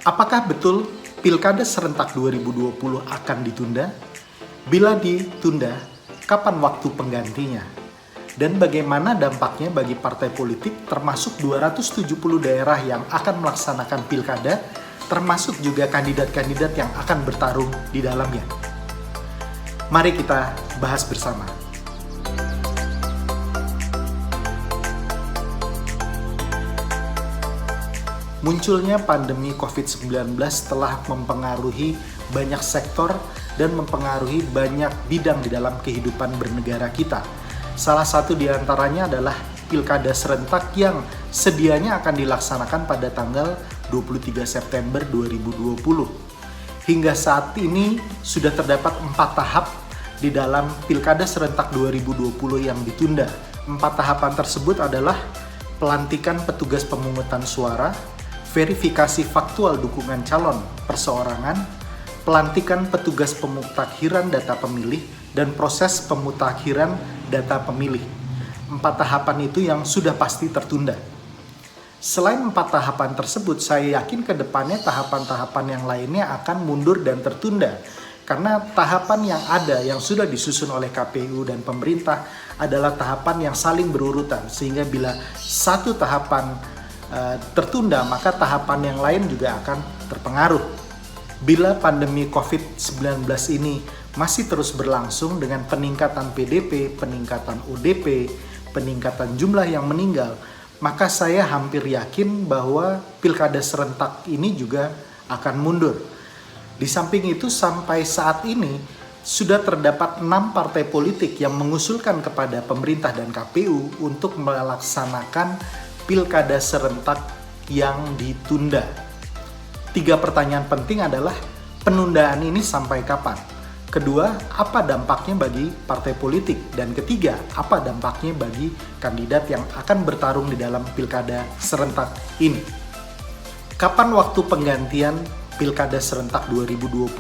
Apakah betul Pilkada serentak 2020 akan ditunda? Bila ditunda, kapan waktu penggantinya? Dan bagaimana dampaknya bagi partai politik termasuk 270 daerah yang akan melaksanakan pilkada, termasuk juga kandidat-kandidat yang akan bertarung di dalamnya. Mari kita bahas bersama. Munculnya pandemi COVID-19 telah mempengaruhi banyak sektor dan mempengaruhi banyak bidang di dalam kehidupan bernegara kita. Salah satu di antaranya adalah Pilkada serentak yang sedianya akan dilaksanakan pada tanggal 23 September 2020. Hingga saat ini sudah terdapat 4 tahap di dalam Pilkada serentak 2020 yang ditunda. 4 tahapan tersebut adalah pelantikan petugas pemungutan suara, verifikasi faktual dukungan calon perseorangan, pelantikan petugas pemutakhiran data pemilih, dan proses pemutakhiran data pemilih. 4 tahapan itu yang sudah pasti tertunda. Selain 4 tahapan tersebut, saya yakin ke depannya tahapan-tahapan yang lainnya akan mundur dan tertunda. Karena tahapan yang ada yang sudah disusun oleh KPU dan pemerintah adalah tahapan yang saling berurutan. Sehingga bila satu tahapan tertunda, maka tahapan yang lain juga akan terpengaruh. Bila pandemi COVID-19 ini masih terus berlangsung dengan peningkatan PDP, peningkatan ODP, peningkatan jumlah yang meninggal, maka saya hampir yakin bahwa pilkada serentak ini juga akan mundur. Di samping itu, sampai saat ini sudah terdapat 6 partai politik yang mengusulkan kepada pemerintah dan KPU untuk melaksanakan pilkada serentak yang ditunda. 3 pertanyaan penting adalah penundaan ini sampai kapan? Kedua, apa dampaknya bagi partai politik? Dan ketiga, apa dampaknya bagi kandidat yang akan bertarung di dalam pilkada serentak ini? Kapan waktu penggantian pilkada serentak 2020?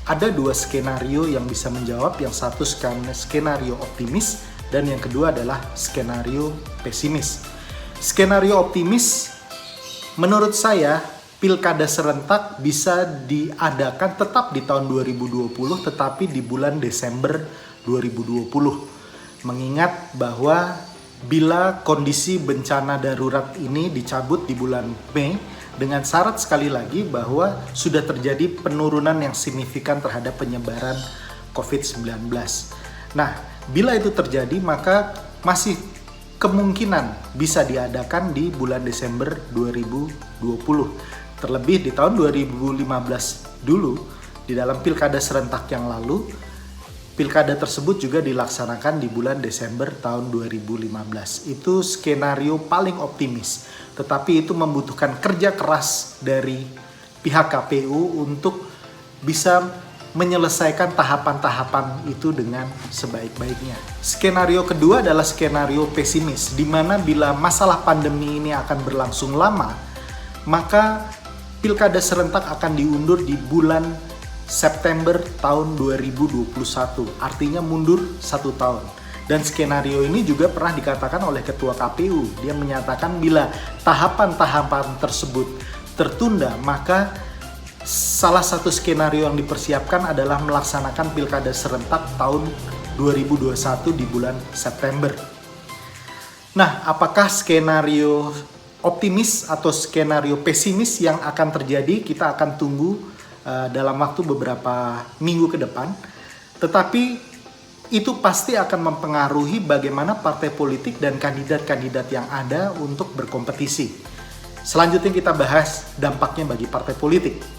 Ada 2 skenario yang bisa menjawab. Yang satu skenario optimis dan yang kedua adalah skenario pesimis. Skenario optimis, menurut saya, pilkada serentak bisa diadakan tetap di tahun 2020, tetapi di bulan Desember 2020. Mengingat bahwa bila kondisi bencana darurat ini dicabut di bulan Mei, dengan syarat sekali lagi bahwa sudah terjadi penurunan yang signifikan terhadap penyebaran COVID-19. Nah, bila itu terjadi, maka masih kemungkinan bisa diadakan di bulan Desember 2020. Terlebih di tahun 2015 dulu, di dalam pilkada serentak yang lalu, pilkada tersebut juga dilaksanakan di bulan Desember tahun 2015. Itu skenario paling optimis, tetapi itu membutuhkan kerja keras dari pihak KPU untuk bisa menyelesaikan tahapan-tahapan itu dengan sebaik-baiknya. Skenario kedua adalah skenario pesimis, di mana bila masalah pandemi ini akan berlangsung lama, maka pilkada serentak akan diundur di bulan September tahun 2021, artinya mundur 1 tahun. Dan skenario ini juga pernah dikatakan oleh Ketua KPU. Dia menyatakan bila tahapan-tahapan tersebut tertunda, maka salah satu skenario yang dipersiapkan adalah melaksanakan pilkada serentak tahun 2021 di bulan September. Nah, apakah skenario optimis atau skenario pesimis yang akan terjadi? Kita akan tunggu dalam waktu beberapa minggu ke depan. Tetapi itu pasti akan mempengaruhi bagaimana partai politik dan kandidat-kandidat yang ada untuk berkompetisi. Selanjutnya kita bahas dampaknya bagi partai politik.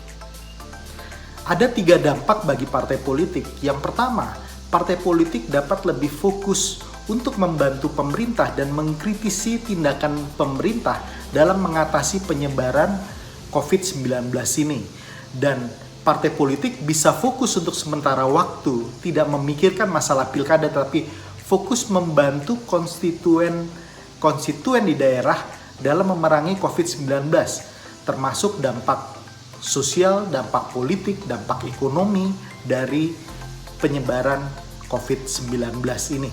Ada 3 dampak bagi partai politik. Yang pertama, partai politik dapat lebih fokus untuk membantu pemerintah dan mengkritisi tindakan pemerintah dalam mengatasi penyebaran COVID-19 ini. Dan partai politik bisa fokus untuk sementara waktu, tidak memikirkan masalah pilkada, tapi fokus membantu konstituen di daerah dalam memerangi COVID-19, termasuk dampak sosial, dampak politik, dampak ekonomi dari penyebaran COVID-19 ini.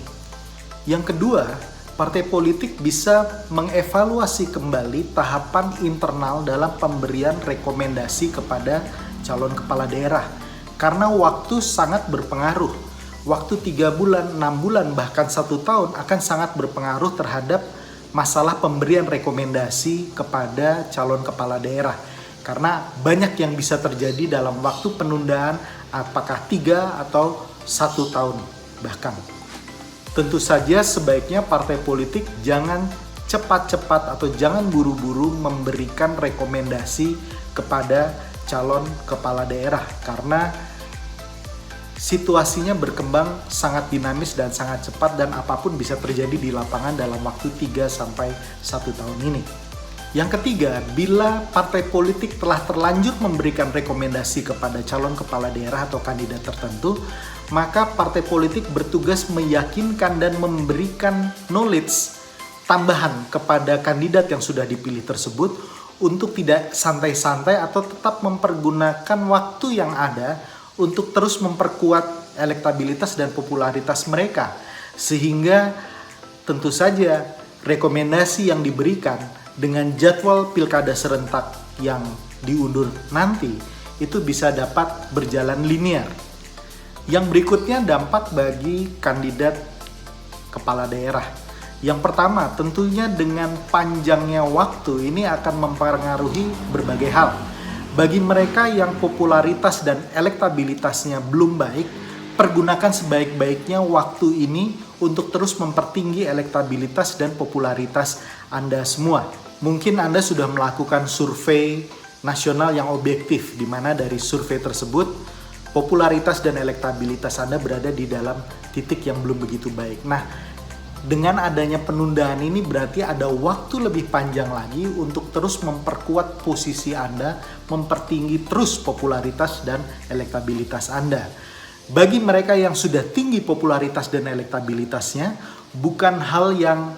Yang kedua, partai politik bisa mengevaluasi kembali tahapan internal dalam pemberian rekomendasi kepada calon kepala daerah. Karena waktu sangat berpengaruh. Waktu 3 bulan, 6 bulan, bahkan 1 tahun akan sangat berpengaruh terhadap masalah pemberian rekomendasi kepada calon kepala daerah. Karena banyak yang bisa terjadi dalam waktu penundaan, apakah 3 atau 1 tahun bahkan. Tentu saja sebaiknya partai politik jangan cepat-cepat atau jangan buru-buru memberikan rekomendasi kepada calon kepala daerah karena situasinya berkembang sangat dinamis dan sangat cepat dan apapun bisa terjadi di lapangan dalam waktu 3-1 tahun ini. Yang ketiga, bila partai politik telah terlanjur memberikan rekomendasi kepada calon kepala daerah atau kandidat tertentu, maka partai politik bertugas meyakinkan dan memberikan knowledge tambahan kepada kandidat yang sudah dipilih tersebut untuk tidak santai-santai atau tetap mempergunakan waktu yang ada untuk terus memperkuat elektabilitas dan popularitas mereka. Sehingga tentu saja rekomendasi yang diberikan dengan jadwal pilkada serentak yang diundur nanti itu bisa dapat berjalan linear. Yang berikutnya dampak bagi kandidat kepala daerah. Yang pertama tentunya dengan panjangnya waktu ini akan mempengaruhi berbagai hal. Bagi mereka yang popularitas dan elektabilitasnya belum baik, pergunakan sebaik-baiknya waktu ini untuk terus mempertinggi elektabilitas dan popularitas Anda semua. Mungkin Anda sudah melakukan survei nasional yang objektif, di mana dari survei tersebut popularitas dan elektabilitas Anda berada di dalam titik yang belum begitu baik. Nah, dengan adanya penundaan ini berarti ada waktu lebih panjang lagi untuk terus memperkuat posisi Anda, mempertinggi terus popularitas dan elektabilitas Anda. Bagi mereka yang sudah tinggi popularitas dan elektabilitasnya, bukan hal yang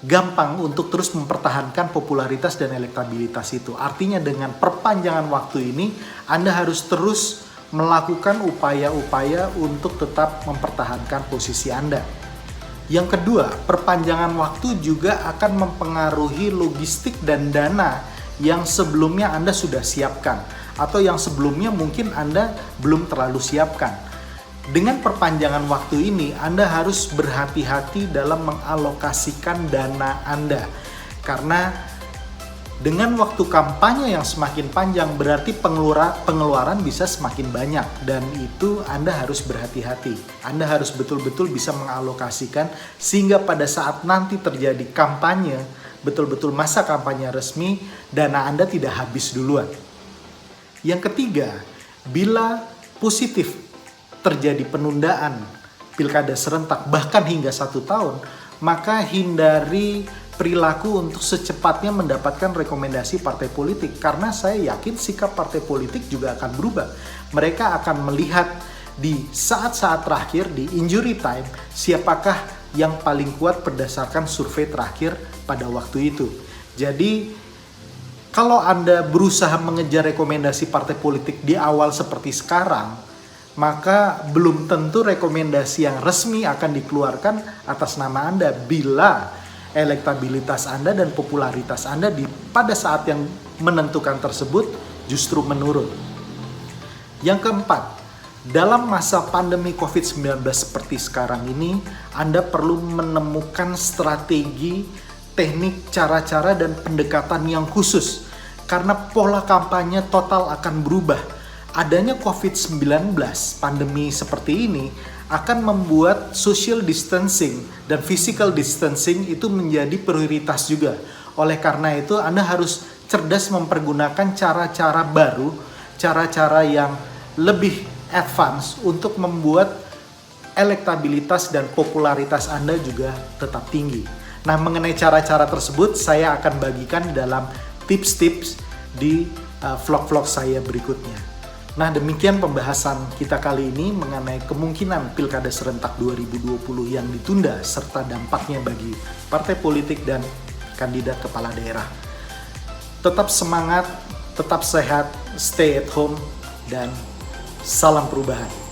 gampang untuk terus mempertahankan popularitas dan elektabilitas itu. Artinya dengan perpanjangan waktu ini, Anda harus terus melakukan upaya-upaya untuk tetap mempertahankan posisi Anda. Yang kedua, perpanjangan waktu juga akan mempengaruhi logistik dan dana yang sebelumnya Anda sudah siapkan atau yang sebelumnya mungkin Anda belum terlalu siapkan. Dengan perpanjangan waktu ini, Anda harus berhati-hati dalam mengalokasikan dana Anda. Karena dengan waktu kampanye yang semakin panjang berarti pengeluaran bisa semakin banyak dan itu Anda harus berhati-hati. Anda harus betul-betul bisa mengalokasikan sehingga pada saat nanti terjadi kampanye, betul-betul masa kampanye resmi, dana Anda tidak habis duluan. Yang ketiga, bila positif terjadi penundaan pilkada serentak bahkan hingga 1 tahun, maka hindari perilaku untuk secepatnya mendapatkan rekomendasi partai politik karena saya yakin sikap partai politik juga akan berubah. Mereka akan melihat di saat-saat terakhir, di injury time, siapakah yang paling kuat berdasarkan survei terakhir pada waktu itu. Jadi kalau Anda berusaha mengejar rekomendasi partai politik di awal seperti sekarang, maka belum tentu rekomendasi yang resmi akan dikeluarkan atas nama Anda bila elektabilitas Anda dan popularitas Anda pada saat yang menentukan tersebut justru menurun. Yang keempat, dalam masa pandemi COVID-19 seperti sekarang ini, Anda perlu menemukan strategi, teknik, cara-cara, dan pendekatan yang khusus karena pola kampanye total akan berubah. Adanya COVID-19, pandemi seperti ini, akan membuat social distancing dan physical distancing itu menjadi prioritas juga. Oleh karena itu, Anda harus cerdas mempergunakan cara-cara baru, cara-cara yang lebih advance untuk membuat elektabilitas dan popularitas Anda juga tetap tinggi. Nah, mengenai cara-cara tersebut, saya akan bagikan dalam tips-tips di vlog-vlog saya berikutnya. Nah, demikian pembahasan kita kali ini mengenai kemungkinan Pilkada Serentak 2020 yang ditunda serta dampaknya bagi partai politik dan kandidat kepala daerah. Tetap semangat, tetap sehat, stay at home, dan salam perubahan.